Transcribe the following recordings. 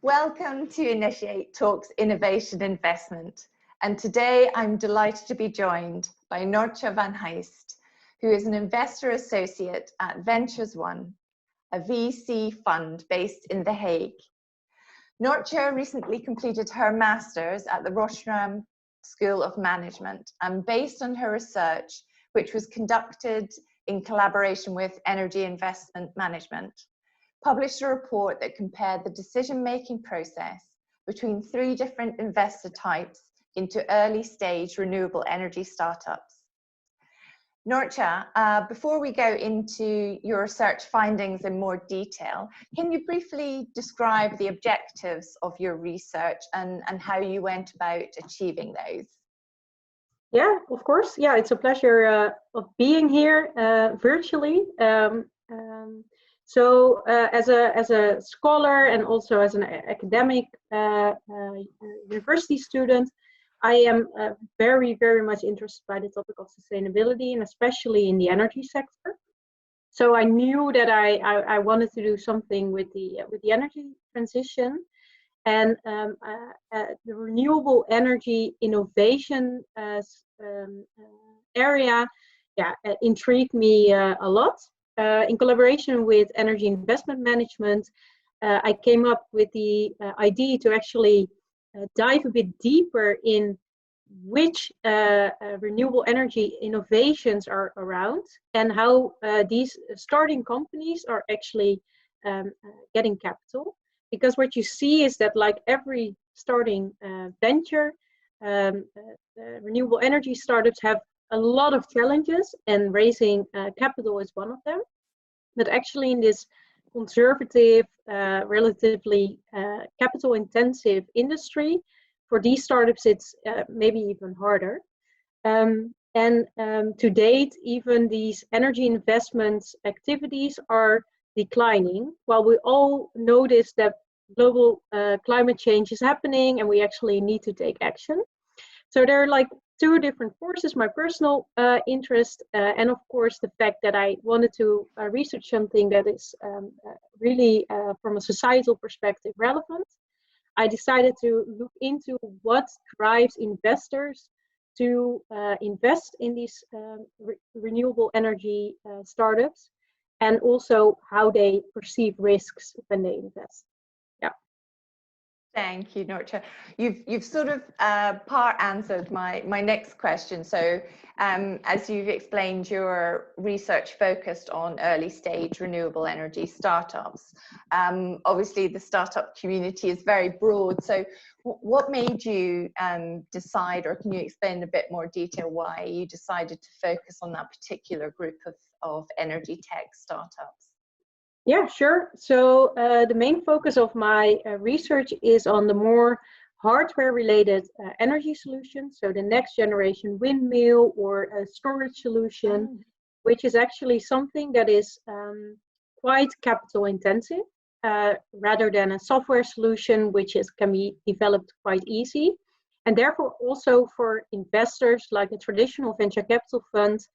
Welcome to Initiate Talks Innovation Investment. And today I'm delighted to be joined by Noortje van Heijst, who is an investor associate at Ventures One, a VC fund based in The Hague. Noortje recently completed her master's at the Rotterdam School of Management, and based on her research, which was conducted in collaboration with Energy Investment Management, published a report that compared the decision-making process between 3 different investor types into early-stage renewable energy startups. Noortje, before we go into your research findings in more detail, can you briefly describe the objectives of your research and how you went about achieving those? Yeah, of course. Yeah, it's a pleasure of being here virtually. So as a scholar and also as an academic university student, I am very much interested by the topic of sustainability, and especially in the energy sector. So I knew that I wanted to do something with the energy transition, and the renewable energy innovation area, intrigued me a lot. In collaboration with Energy Investment Management, I came up with the idea to actually dive a bit deeper in which renewable energy innovations are around and how these starting companies are actually getting capital. Because what you see is that, like every starting venture, renewable energy startups have a lot of challenges, and raising capital is one of them. But actually in this conservative, relatively capital intensive industry, for these startups it's maybe even harder. To date, even these energy investments activities are declining, while we all notice that global climate change is happening and we actually need to take action. So there are like 2 different forces: my personal interest and of course the fact that I wanted to research something that is really from a societal perspective relevant. I decided to look into what drives investors to invest in these renewable energy startups, and also how they perceive risks when they invest. Thank you, Noortje. You've sort of part answered my next question. So as you've explained, your research focused on early stage renewable energy startups. Obviously the startup community is very broad. So what made you decide, or can you explain in a bit more detail why you decided to focus on that particular group of energy tech startups? Yeah, sure. So the main focus of my research is on the more hardware-related energy solutions. So the next generation windmill or a storage solution, which is actually something that is quite capital intensive, rather than a software solution, which can be developed quite easy. And therefore also for investors like a traditional venture capital fund,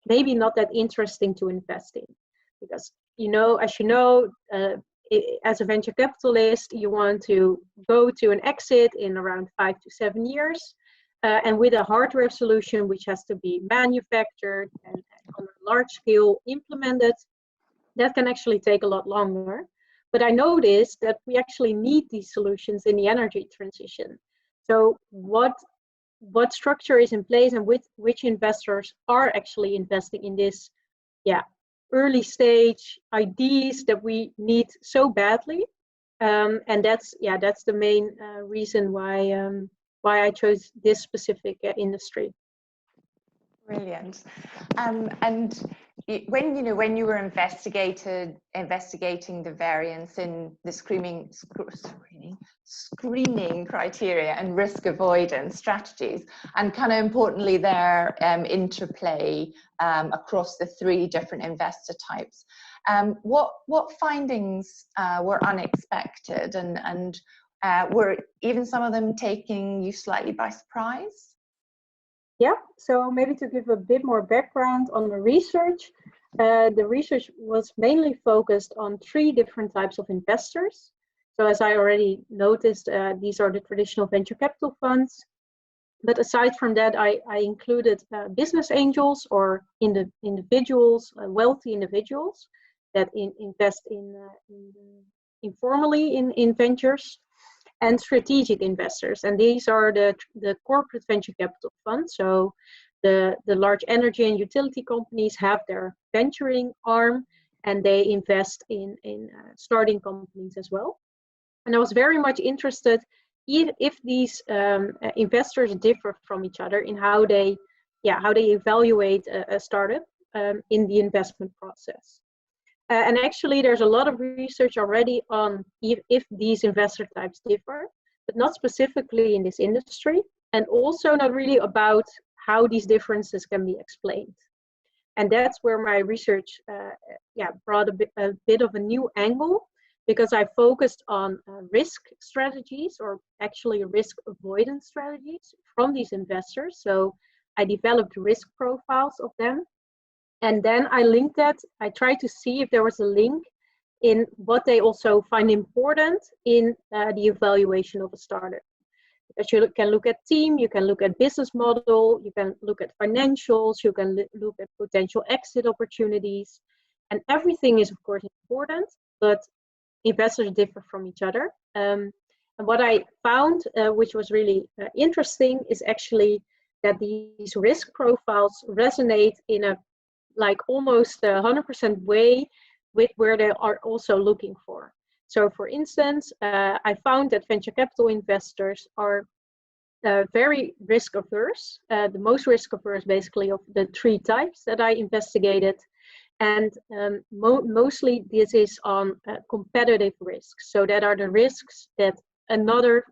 maybe not that interesting to invest in. Because as you know, as a venture capitalist, you want to go to an exit in around 5 to 7 years, and with a hardware solution which has to be manufactured and on a large scale implemented, that can actually take a lot longer. But I noticed that we actually need these solutions in the energy transition. So what structure is in place, and which investors are actually investing in this early stage ideas that we need so badly, and that's the main reason why I chose this specific industry. Brilliant. And when you were investigating the variance in the screening criteria and risk avoidance strategies, and kind of importantly their interplay across the 3 different investor types, what findings were unexpected, and were even some of them taking you slightly by surprise? Yeah, so maybe to give a bit more background on the research was mainly focused on 3 different types of investors. So as I already noticed, these are the traditional venture capital funds. But aside from that, I included business angels or individuals, wealthy individuals that invest informally in ventures, and strategic investors. And these are the corporate venture capital funds. So the large energy and utility companies have their venturing arm, and they invest in starting companies as well. And I was very much interested if these investors differ from each other in how they evaluate a startup in the investment process. And actually, there's a lot of research already on if these investor types differ, but not specifically in this industry, and also not really about how these differences can be explained. And that's where my research brought a bit of a new angle, because I focused on risk strategies, or actually risk avoidance strategies from these investors. So I developed risk profiles of them. And then I linked that. I tried to see if there was a link in what they also find important in the evaluation of a startup. Because you can look at team, you can look at business model, you can look at financials, you can look at potential exit opportunities. And everything is, of course, important, but investors differ from each other. And what I found, which was really interesting, is actually that these risk profiles resonate in a almost 100% way with where they are also looking for. So for instance, I found that venture capital investors are very risk averse, the most risk averse basically of the three types that I investigated. And mostly this is on competitive risks. So that are the risks that another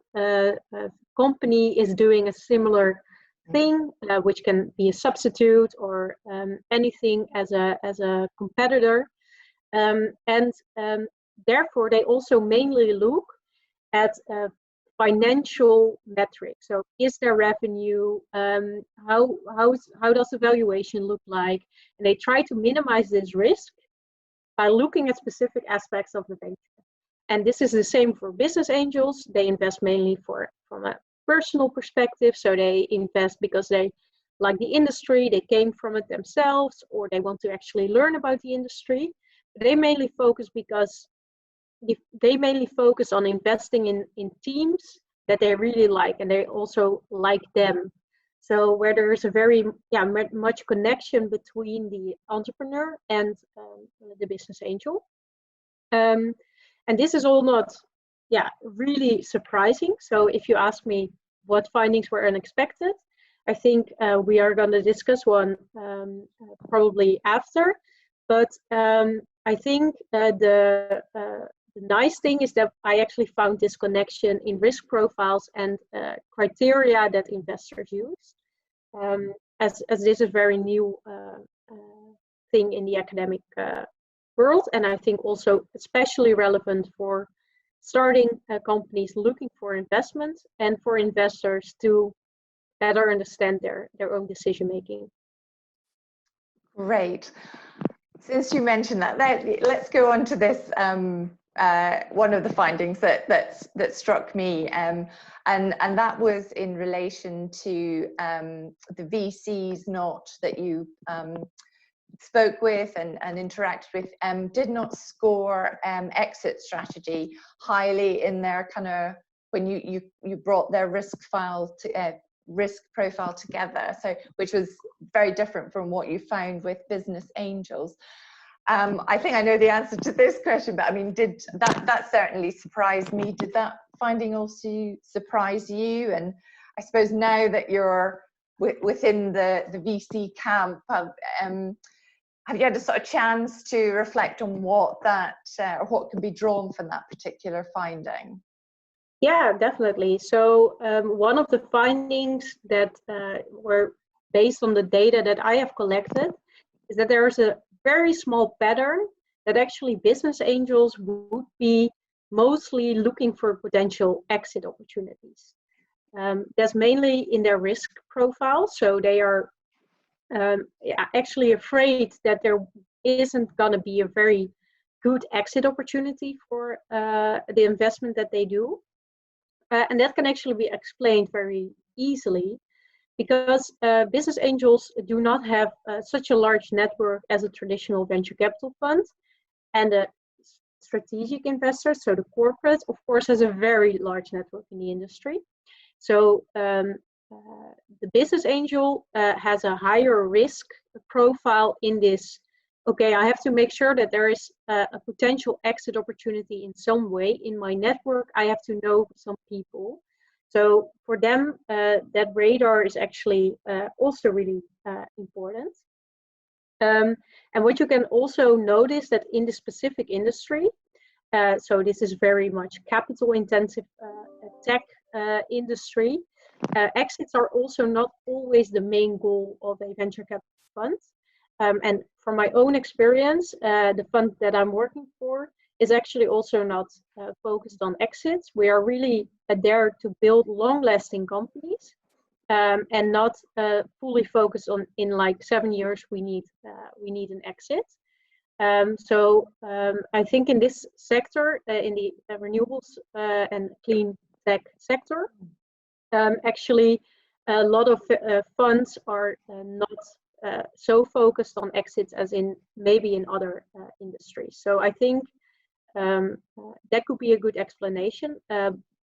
company is doing a similar thing, which can be a substitute or anything as a competitor. Therefore, they also mainly look at financial metrics. So is there revenue? How does the valuation look like? And they try to minimize this risk by looking at specific aspects of the venture. And this is the same for business angels. They invest mainly from a personal perspective. So they invest because they like the industry, they came from it themselves, or they want to actually learn about the industry. They mainly focus on investing in teams that they really like, and they also like them. So where there is a very much connection between the entrepreneur and the business angel. And this is all not really surprising. So if you ask me what findings were unexpected, I think we are going to discuss one probably after. But I think the nice thing is that I actually found this connection in risk profiles and criteria that investors use, as this is very new thing in the academic world, and I think also especially relevant for starting companies looking for investments and for investors to better understand their own decision making. Great. Since you mentioned that, let's go on to this. One of the findings that struck me, and that was in relation to the VCs that you spoke with and interacted with, did not score exit strategy highly in their kind of when you brought their risk profile together. So which was very different from what you found with business angels. I think I know the answer to this question, but I mean, did that certainly surprised me? Did that finding also surprise you? And I suppose now that you're within the VC camp, have you had a sort of chance to reflect on what what can be drawn from that particular finding? Yeah, definitely. So one of the findings that were based on the data that I have collected is that there is a very small pattern that actually business angels would be mostly looking for potential exit opportunities. That's mainly in their risk profile. So they are actually afraid that there isn't going to be a very good exit opportunity for the investment that they do. And that can actually be explained very easily because business angels do not have such a large network as a traditional venture capital fund. And the strategic investors, so the corporate, of course, has a very large network in the industry. So the business angel has a higher risk profile in this. Okay, I have to make sure that there is a potential exit opportunity in some way in my network. I have to know some people. So for them, that radar is actually also really important. And what you can also notice that in the specific industry, so this is very much capital intensive tech industry, exits are also not always the main goal of a venture capital fund. And from my own experience, the fund that I'm working for is actually also not focused on exits. We are really there to build long-lasting companies, and not fully focused on in like 7 years we need an exit. So I think in this sector, in the renewables and clean tech sector, actually a lot of funds are not so focused on exits as in maybe in other industries. So I think that could be a good explanation,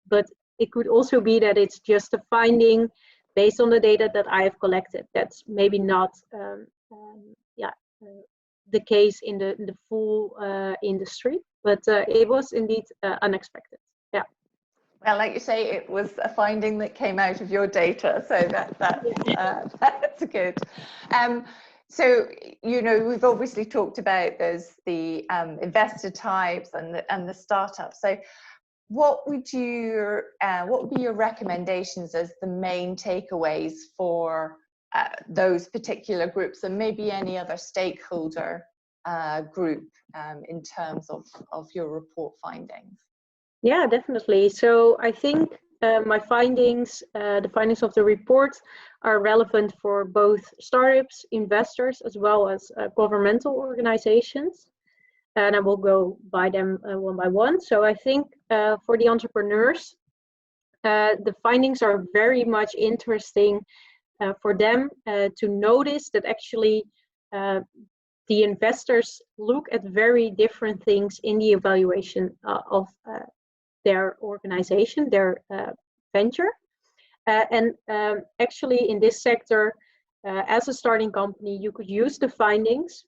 but it could also be that it's just a finding based on the data that I have collected. That's maybe not the case in the full industry, but it was indeed unexpected. Yeah. Well, like you say, it was a finding that came out of your data, so that's good. So, you know, we've obviously talked about the investor types and the startups. So, what would be your recommendations as the main takeaways for those particular groups, and maybe any other stakeholder group in terms of your report findings? Yeah, definitely. So I think my findings, the findings of the report, are relevant for both startups, investors, as well as governmental organizations. And I will go by them one by one. So I think for the entrepreneurs, the findings are very much interesting for them to notice that actually the investors look at very different things in the evaluation of their organization, their venture. And actually in this sector, as a starting company, you could use the findings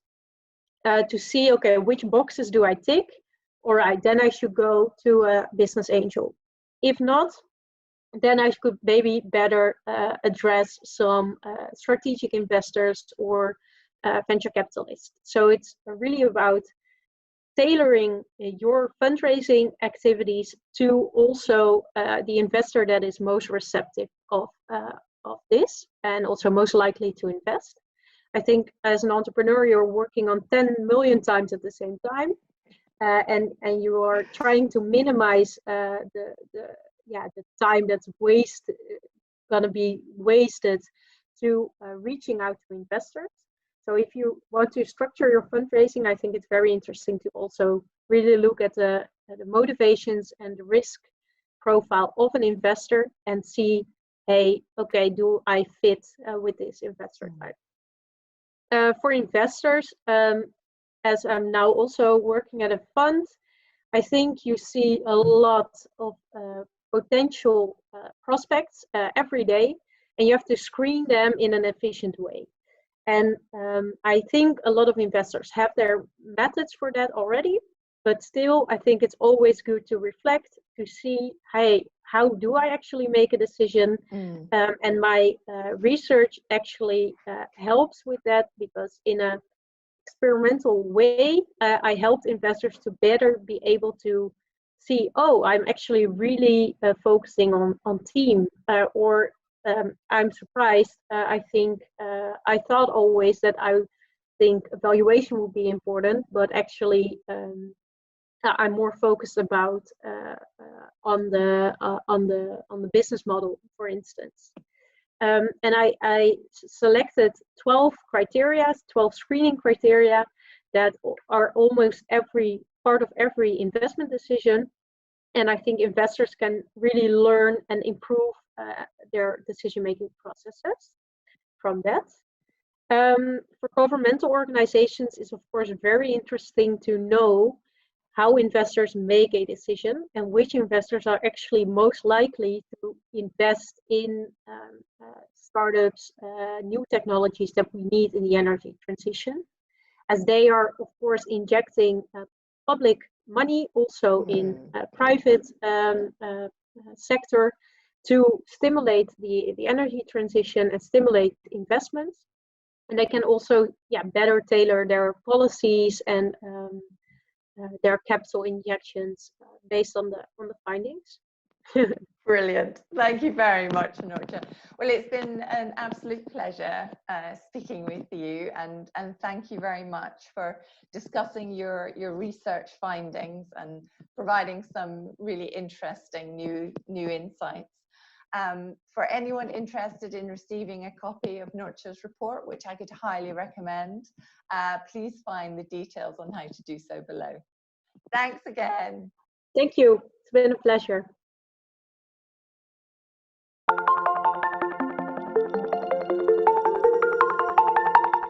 to see, okay, which boxes do I tick? All right, then I should go to a business angel. If not, then I could maybe better address some strategic investors or venture capitalists. So it's really about tailoring your fundraising activities to also the investor that is most receptive of this and also most likely to invest. I think as an entrepreneur, you're working on 10 million times at the same time, and you are trying to minimize the time that's gonna be wasted to reaching out to investors. So if you want to structure your fundraising, I think it's very interesting to also really look at the motivations and the risk profile of an investor and see, hey, okay, do I fit with this investor type? For investors, as I'm now also working at a fund, I think you see a lot of potential prospects every day, and you have to screen them in an efficient way. And I think a lot of investors have their methods for that already, but still, I think it's always good to reflect to see, hey, how do I actually make a decision? And my research actually helps with that, because in an experimental way, I helped investors to better be able to see, oh, I'm actually really focusing on team, or I'm surprised. I think I thought always that I think evaluation would be important, but actually I'm more focused about on the business model, for instance. And I selected 12 criteria, 12 screening criteria that are almost every part of every investment decision. And I think investors can really learn and improve their decision-making processes from that. For governmental organizations, it's of course very interesting to know how investors make a decision and which investors are actually most likely to invest in startups, new technologies that we need in the energy transition, as they are of course injecting public money also in private sector to stimulate the energy transition and stimulate investments. And they can also better tailor their policies and their capital injections based on the findings. Brilliant. Thank you very much, Noortje. Well, it's been an absolute pleasure speaking with you, and thank you very much for discussing your research findings and providing some really interesting new insights. For anyone interested in receiving a copy of Noortje's report, which I could highly recommend, please find the details on how to do so below. Thanks again. Thank you. It's been a pleasure.